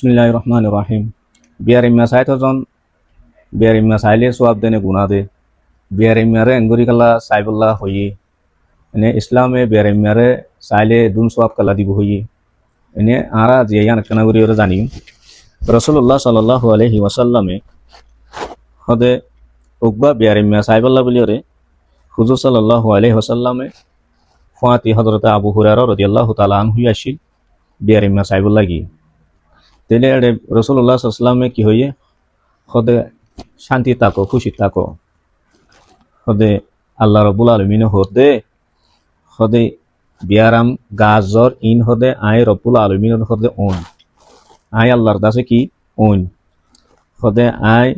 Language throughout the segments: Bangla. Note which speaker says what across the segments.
Speaker 1: বিসমিল্লাহির রহমানির রহিম। বিয়ার ইম্মা সাইতজন বিয়ার ইম্মা সাইলে সোয়াব দেনে গুনা দে বিয়ার ইম্মারে এঙ্গুরি কালা সাইবুল্লাহ হই এনে ইসলামে বিয়ার ইম্মারে সাইলে দুন সোয়াব কালা দিব হই এনে আরা জিয়ান কানা গুরি ওরা জানি রাসূলুল্লাহ সাল্লাল্লাহু আলাইহি ওয়াসাল্লামে হদে উকবা বিয়ার ইম্মা সাইবুল্লাহ বলি ওরে হুজুর সাল্লাল্লাহু আলাইহি ওয়াসাল্লামে ফাতি হযরত আবু হুরায়রা রাদিয়াল্লাহু তাআলা আনহু আসিল বিয়ার ইম্মা সাইবুল্লাহ কি তেলে রাসূলুল্লাহ সাল্লাল্লাহু আলাইহি ওয়াসাল্লামে কি হইয়ে হদে শান্তি থাকো খুশি থাকো হদে আল্লাহ রব্বুল আলামিন হদে হদে বিয়ারাম গাজর ইন হদে আয় রব্বুল আলামিন হদে ওন আয় আল্লাহর দাসে কি ওন হদে আয়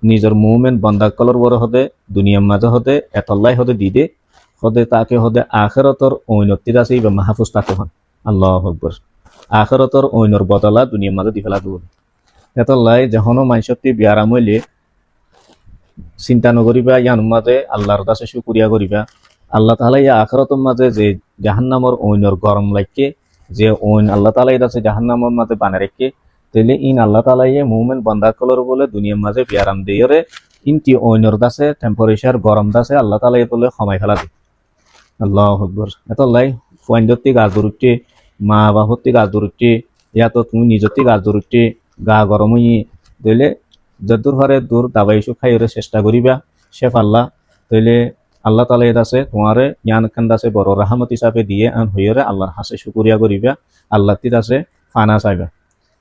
Speaker 1: নিজের মুভমেন্ট বন্দাকলর বড় হদে দুনিয়ার মাঝে হদে এতল্লাই হদে দিদে হদে তাকে হদে আখেরতর ঐনতির আছে বা মাহফুজ তাকে হন আল্লাহু আকবার আখেরতর ঐনর বদলা দুনিয়ার মাঝে দি ফেলা দেব এতল্লাই যখনও মানুষটি বিয়ারাম হইলে চিন্তা নকরিবা ইয়ান মাঝে আল্লাহর কাছে শুকরিয়া করিবা আল্লাহ তাআলা ইয়া আখিরাতের মাঝে যে জাহান্নামর ঐনর গরম লাগে যে ঐন আল্লাহ তাআলা আছে জাহান্নামর মাঝে বানা রেখে তেলে ইন আল্লাহ তাআলা ইয়ে মুমিন বান্দা কলর বলে দুনিয়ার মাঝে বিয়ারাম দেয়রে ইনটি ঐনর দাসে টেম্পারেচার গরম দাসে আল্লাহ তাআলা এ বলে ক্ষমাই ফেলা দি আল্লাহু আকবার এতলাই ফুয়াইন্দতি গাছ ধরুচ্ছে মা বাহতি গাছ ধরুচ্ছে ইয়া তো তুমি নিজতি গাছ ধরুচ্ছে গা গরম হই দিলে যদুর হরে দূর দাবাই ইস্যু খাইরে চেষ্টা করিবা শেফ আল্লাহ তইলে আল্লাহ তালা এর আছে তোমারে জ্ঞান খান্দাছে বড় রাহমত হিসাবে দিয়ে আন হইরে আল্লাহর হাসে শুকুরিয়া করিবা আল্লাহ তির আছে ফানা চাইবা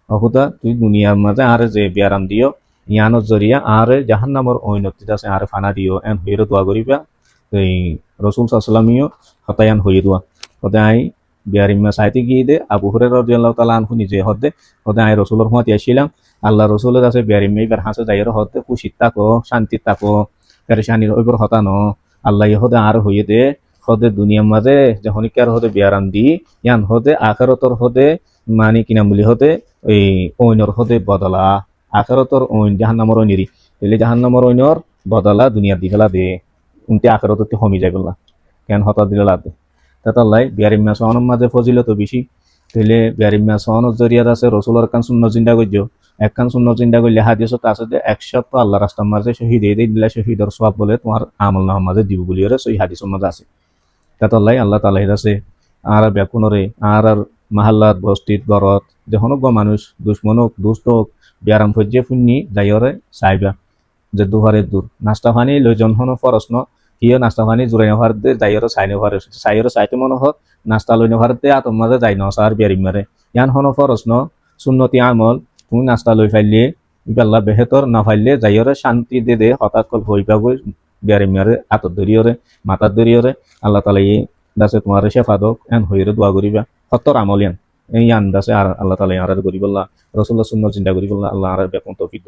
Speaker 1: অহুদা তুই দুনিয়ার মাঝে আরে যে বিয়ারাম দিও জ্ঞানের জরিয়া আরে জাহান্নামর ঐনতি আছে আরে ফানা দিও এন হইরে দোয়া করিবা এই রসুল সাল্লামিও হতায়ান হয়ে দোয়া হতে আই বিয়ারিম্মা সাইতে গিয়ে দে আবু হুরায়রা রাদিয়াল্লাহু তাআলা আনহু নিজে হদে হতে আই রসুলের হুয়াত আসছিলাম আল্লাহ রসুলের আছে বিয়ারিম্মা এবার হাসে যাইয়ের হতে খুশি থাকো শান্তি থাকো পেরেশানির ওইবার হতানো আল্লাহ হদে আর হয়ে দে হদে দুনিয়ার মাঝে যখন কার হদে বিয়ারাম দি ইয়ান হদে আখেরতর হদে মানে কিনা বলি হদে ওই ঐনর হদে বদলা আখেরতর ঐন জাহান্নামর ঐনেরি তাহলে জাহান্নামর ঐনর বদলা দুনিয়া দি ফেলা দে উনতে আখেরততে কমি যাবে না কেন হতা দিলে লাভ দে তাতাল্লাই বিয়ারিম্মা সোহানোর মাঝে ফজিলত বেশি তাহলে বিয়ারিম্মা সোহানোর জরিয়াত আছে রসুলের কান শূন্য চিন্তা করছো একখান শূন্য চিন্তা করলে হাদিসত আছে যে 100 আল্লাহ রাস্তার মাঝে শহীদ এই দিলে শহীদর সওয়াব বলে তোমার আমল নামার মাঝে দিব বলি ওরে সই হাদিসের মাঝে আছে তাতাল্লাই আল্লাহ তাআলা আছে আর বেকুনরে আর মাহাল্লাত বস্তিত গরত যখন মানুষ দুশ্মনক দুষ্ট বিয়ারাম ফজ্জে ফুন্নি যাইরে চাইবা যে দুহারে দূর নাস্তা পানি লইজন হনো ফরস্ন হিও নাস্তা পানি জুড়াই নেওয়ার দে যাইয়েরও চাই নেওয়ার চাইয়েরও চাইতে মনে হোক নাস্তা লই নেওয়ার দে আতম মাঝে যাই ন সার বিয়ারিম মারে ইয়ান হনো ফরস্ন সুন্নতি আমল তুমি নাস্তা লই ফাইলে ইবাল্লা বেহেতর না ফাইলে যাইয়েরও শান্তি দে দে হঠাৎ কল হইবা গই বিয়ারিম মারে আতর ধরিয়রে মাথার ধরিয়রে আল্লাহ তালা ই দাসে তোমার শেফাদক এন হইরে দোয়া করিবা সত্তর আমল ইয়ান এই আন দাসে আর আল্লাহ তালা আর করিবল্লা রসুল্লাহ সুন্নত চিন্তা করিবল্লা আল্লাহ আর বেপন তৌফিক